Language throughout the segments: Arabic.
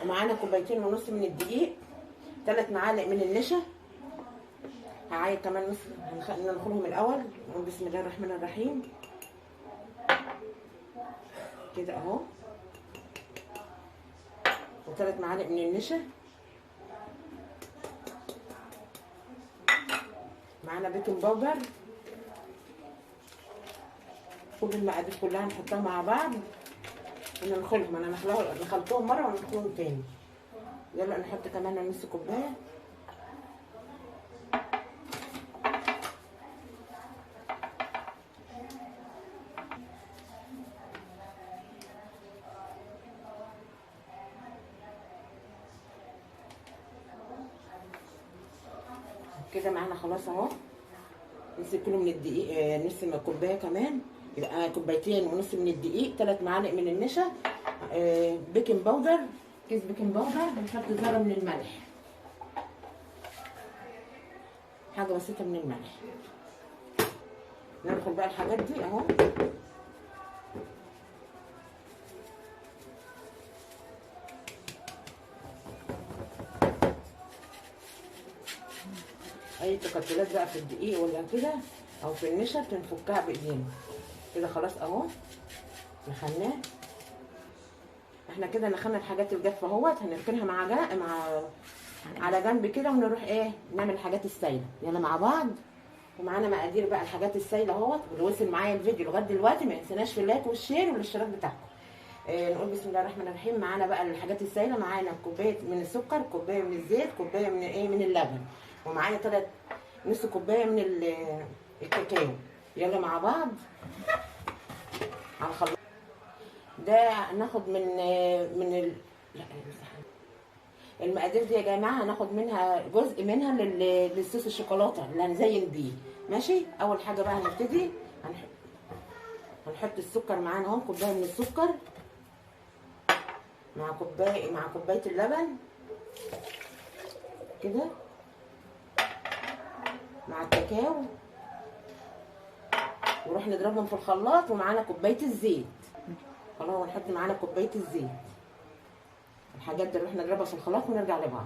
ومعانا كوبايتين ونص من الدقيق، 3 معالق من النشا. هعاير كمان نص، ندخلهم الاول. نقول بسم الله الرحمن الرحيم كده اهو. و3 معالق من النشا. معانا بيكنج باودر. كل المقادير كلها نحطها مع بعض وننخلهم. انا نخلطهم مره وننخلهم تاني. يلا نحط كمان نص كوبايه. كده معانا خلاص اهو. نص كيلو من الدقيق، نص كوبايه كمان، يبقى كوبايتين ونص من الدقيق، 3 معالق من النشا، بيكنج باودر، كيس بيكنج باودر. بنحط ذره من الملح، حاجه بسيطه من الملح. ندخل بقى الحاجات دي اهو. اي تكتلات بقى في الدقيق ولا كده او في النشا بنفكها بايدينا كده. خلاص اهو نخلناه. احنا كده نخلنا الحاجات الجافه اهوت، هنركنها على جنب كده، ونروح ايه نعمل الحاجات السايله. يلا مع بعض. ومعانا مقادير بقى الحاجات السايله اهوت. واللي وصل معايا الفيديو لغايه دلوقتي ما ينسناش في اللايك والشير والاشتراك بتاعكم. نقول بسم الله الرحمن الرحيم. معانا بقى الحاجات السايله. معانا كوبايه من السكر، كوبايه من الزيت، كوبايه من من اللبن، ومعايا نص كوبايه من الكاكاو. يلا مع بعض هنخلط ده. ناخد من المقادير دي يا جماعه. هناخد منها جزء منها للصوص الشوكولاته اللي هنزين بيه. ماشي. اول حاجه بقى هنبتدي هنحط السكر معانا اهو. كوبايه من السكر مع كوبايه اللبن كده، مع الكاكاو، ونروح نضربهم في الخلاط. ومعانا كوبايه الزيت. خلاص هنحط معانا كوبايه الزيت. الحاجات دي نروح نضربها في الخلاط ونرجع لبعض.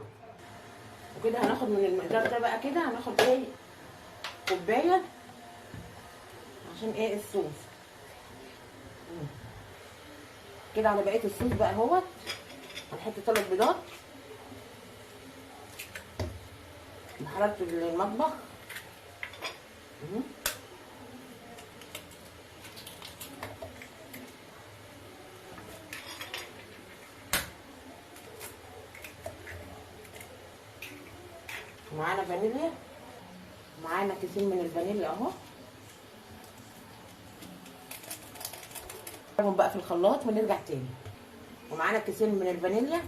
وكده هناخد من المقدار ده بقى كده. هناخد ايه كوبايه عشان ايه الصوص كده. على بقيه الصوص بقى اهوت هنحط 3 بيضات بحراره المطبخ. ومعانا فانيليا. معانا كيسين من الفانيليا اهو. نضربهم بقى في الخلاط ونرجع تاني. ومعانا كيسين من الفانيليا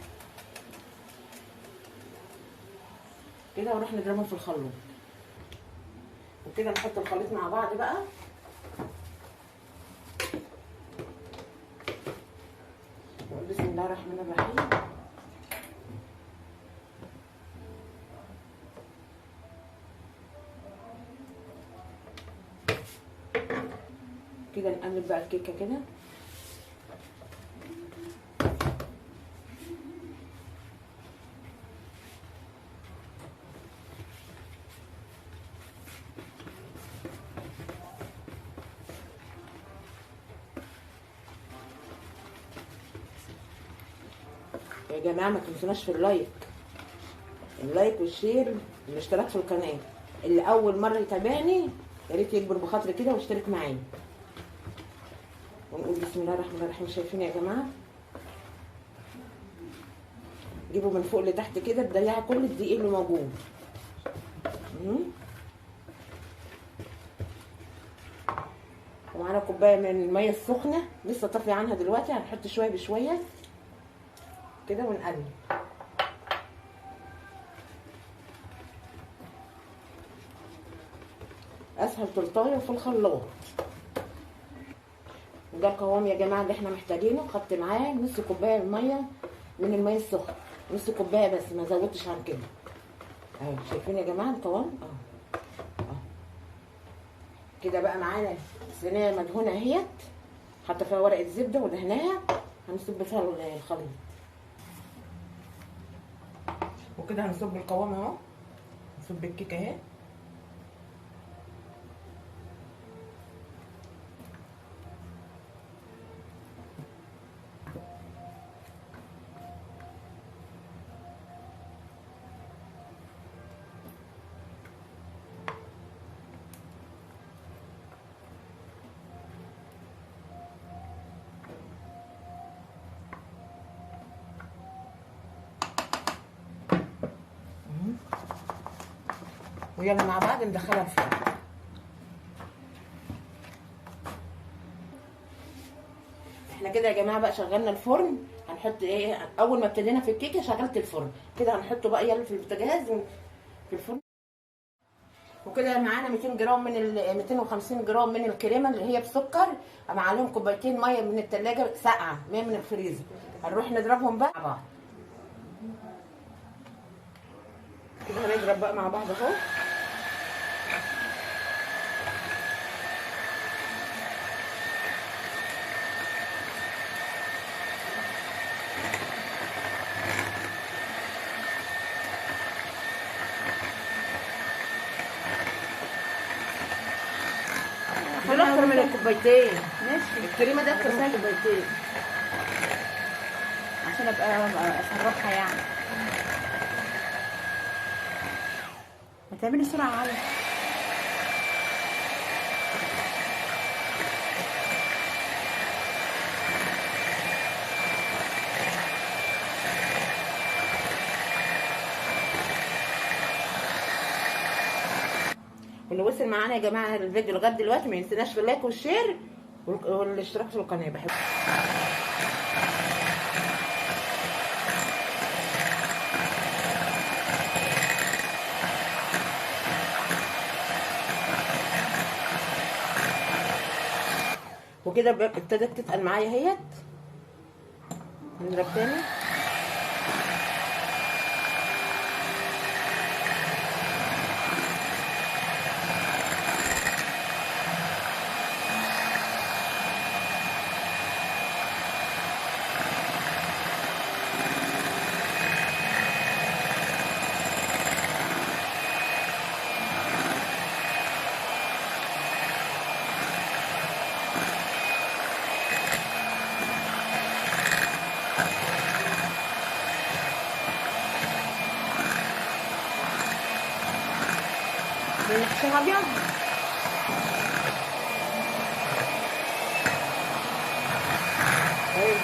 كده، ونروح نضربهم في الخلاط. وكده نحط الخليط مع بعض بقى. بسم الله الرحمن الرحيم. كده نقلب بقى الكيكه كده. يا جماعه ما تنسوناش في اللايك والشير والاشتراك في القناه. اللي اول مره يتابعني يا ريت يكبر بخاطري كده واشترك معايا. ونقول بسم الله الرحمن الرحيم. شايفين يا جماعه؟ جيبوا من فوق لتحت كده، تضيعوا كل الدقيق اللي موجود. ومعانا كوبايه من الميه السخنه لسه طافيه عنها دلوقتي. هنحط شويه بشويه كده ونقلب. اسهل تلطايه في الخلاط. ده القوام يا جماعه اللي احنا محتاجينه. خدت معاه نص كوبايه ميه من الميه السخنه، نص كوبايه بس، ما زودتش عن كده. اهو شايفين يا جماعه القوام اهو. كده بقى معانا صينيه مدهونه اهيت، حاطه فيها ورقه زبده ودهناها. هنصب فيها الخليط. وكده هنصب القوام اهو، نصب الكيكه اهي. ويلا مع بعض ندخلها الفرن. احنا كده يا جماعه بقى شغلنا الفرن. هنحط ايه اول ما ابتدينا في الكيكه؟ شغلت الفرن كده، هنحطه بقى يلا في البوتاجاز في الفرن. وكده معانا 200 جرام من 250 جرام من الكريمه اللي هي بسكر، مع عليهم كوبايتين ميه من الثلاجه ساقعه، ميه من الفريزر. هنروح نضربهم بقى مع بعض كده. هنضرب بقى مع بعض اهو. دول اكتر من الكوبايتين. ماشي. الكريمه ده اكتر من كوبايتين عشان ابقى اصرفها يعني. ما تعملي سرعه عاليه. واللي وصل معانا يا جماعه الفيديو لغايه دلوقتي ما ينسناش في اللايك والشير والاشتراك في القناه. بحب وكده ابتدت تتقل معايا اهيت. نضرب تاني. بنحشيها ابيض. طيب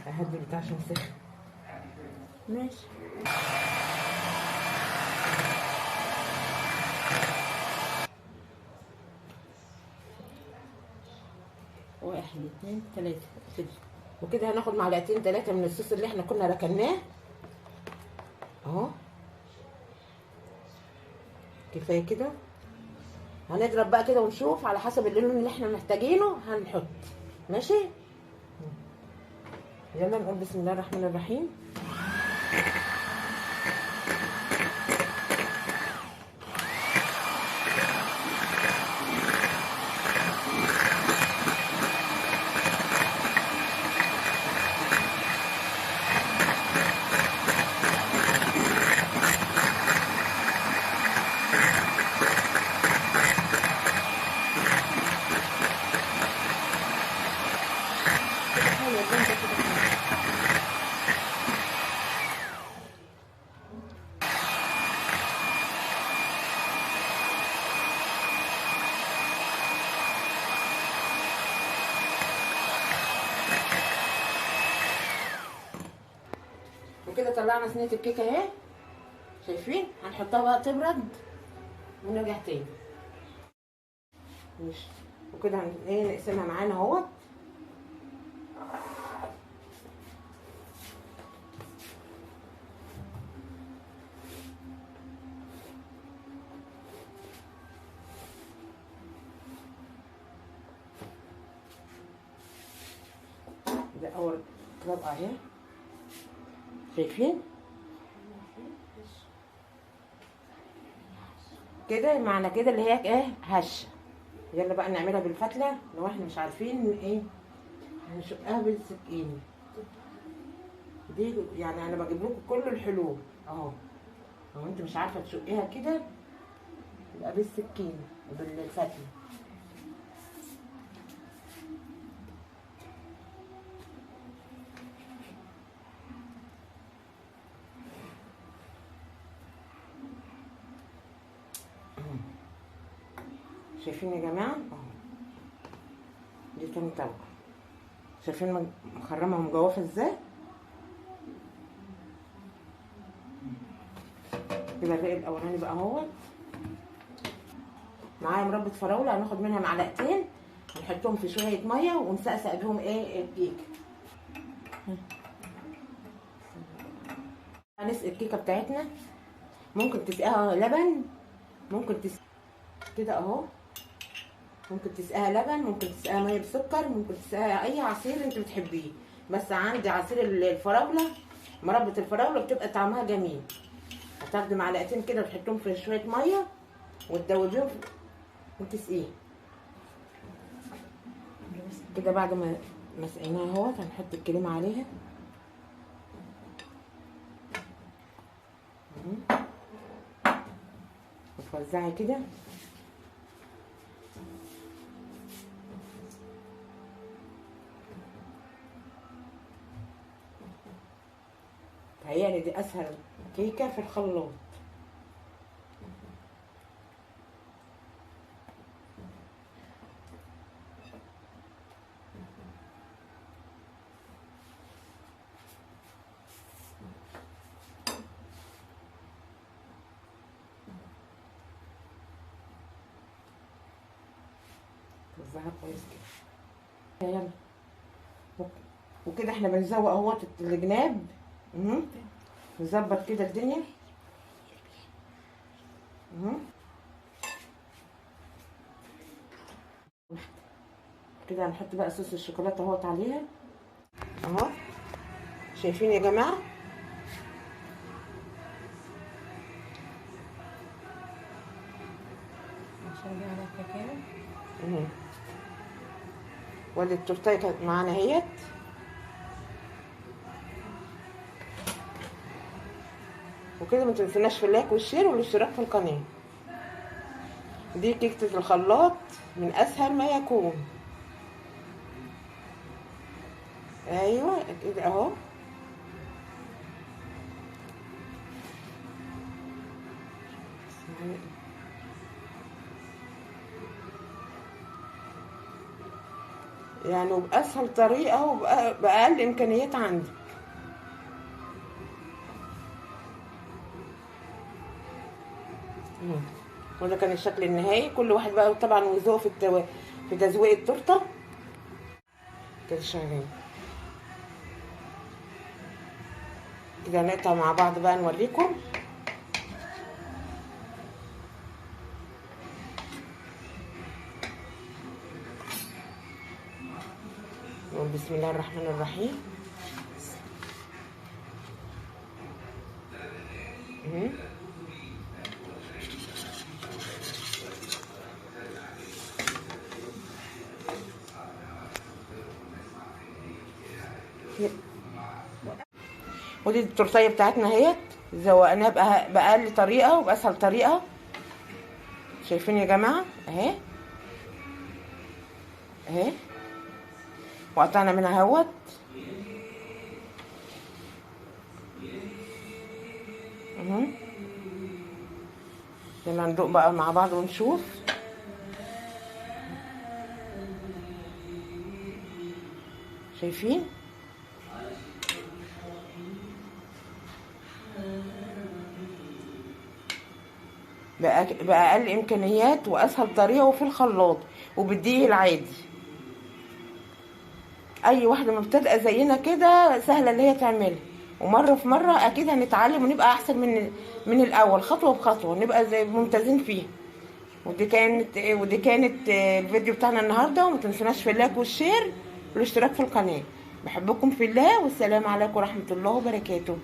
اهدي البتاع عشان سخن. ماشي. واحد اتنين تلاته كده. وكده هناخد معلقتين تلاته من الصوص اللي احنا كنا ركناه اهو. كفايه كده. هنضرب بقى كده ونشوف على حسب اللون اللي احنا محتاجينه هنحط. ماشي. يلا نقول بسم الله الرحمن الرحيم. وكده طلعنا صينيه الكيكه اهي، شايفين؟ هنحطها بقى تبرد ونرجع تاني. ماشي. وكده ايه نقسمها معانا اهوت. ده اول طبقه اهي، شايفين كده؟ معنى كده اللي هي ايه؟ هشه. يلا بقى نعملها بالفتله لو احنا مش عارفين ايه، هنشقها بالسكينه دي. يعني انا بجيب لكم كل الحلول اهو. لو انت مش عارفه تشقيها كده يبقى بالسكينه وبالفتله. شايفين يا جماعه اهو، دي تاني طبقه. شايفين مخرمه ومجوفه ازاي؟ كده الرق الاولاني بقى اهوت. معايا مربى فراوله، هناخد منها معلقتين هنحطهم في شويه ميه ونسقسق بيهم ايه الكيكه. هنسقي الكيكه بتاعتنا، ممكن تسقيها لبن، ممكن كده اهو، ممكن تسقيها لبن، ممكن تسقيها ميه بسكر، ممكن تسقيها اي عصير انت بتحبيه. بس عندي عصير الفراوله، مربى الفراوله بتبقى طعمها جميل. هتاخدي معلقتين كده وتحطهم في شويه ميه وتدوبيهم وتسقيه كده. بعد ما سقيناها اهوت هنحط الكريمه عليها. وتوزعي كده. تهيألي دي اسهل كيكه في الخلاط. توزعها كويس كده. يلا. وكده احنا بنزوق اهوت الجناب. نظبط كده الدنيا. كده هنحط بقى صوص الشوكولاته اهوت عليها اهو. شايفين يا جماعه؟ عشان دي على الكاكاو. ودي التورتايه كانت معانا اهيت. وكده ما تنسوناش في اللايك والشير والاشتراك في القناه. دي كيكه الخلاط من اسهل ما يكون. ايوه كده اهو. يعني وباسهل طريقه وباقل امكانيات عندي. وده كان الشكل النهائي. كل واحد بقى طبعا وذوقه في تزويق التورته. كده شغال. كده هنقطع مع بعض بقى نوريكم. نقول بسم الله الرحمن الرحيم. ودي التورتيه بتاعتنا اهيت، زوقناها باقل طريقه وباسهل طريقه. شايفين يا جماعه اهي اهي. وقطعنا منها اهوت. يلا ندوق بقى مع بعض ونشوف. شايفين؟ بأقل إمكانيات وأسهل طريقة وفي الخلاط وبالدقيق العادي. أي واحدة مبتدئة زينا كده سهلة اللي هي تعملها، ومرة في مرة أكيد هنتعلم ونبقى أحسن من الأول، خطوة بخطوة نبقى زي ممتازين فيها. ودي كانت الفيديو بتاعنا النهارده. وما تنسوناش في اللايك والشير والاشتراك في القناة. بحبكم في الله، والسلام عليكم ورحمة الله وبركاته.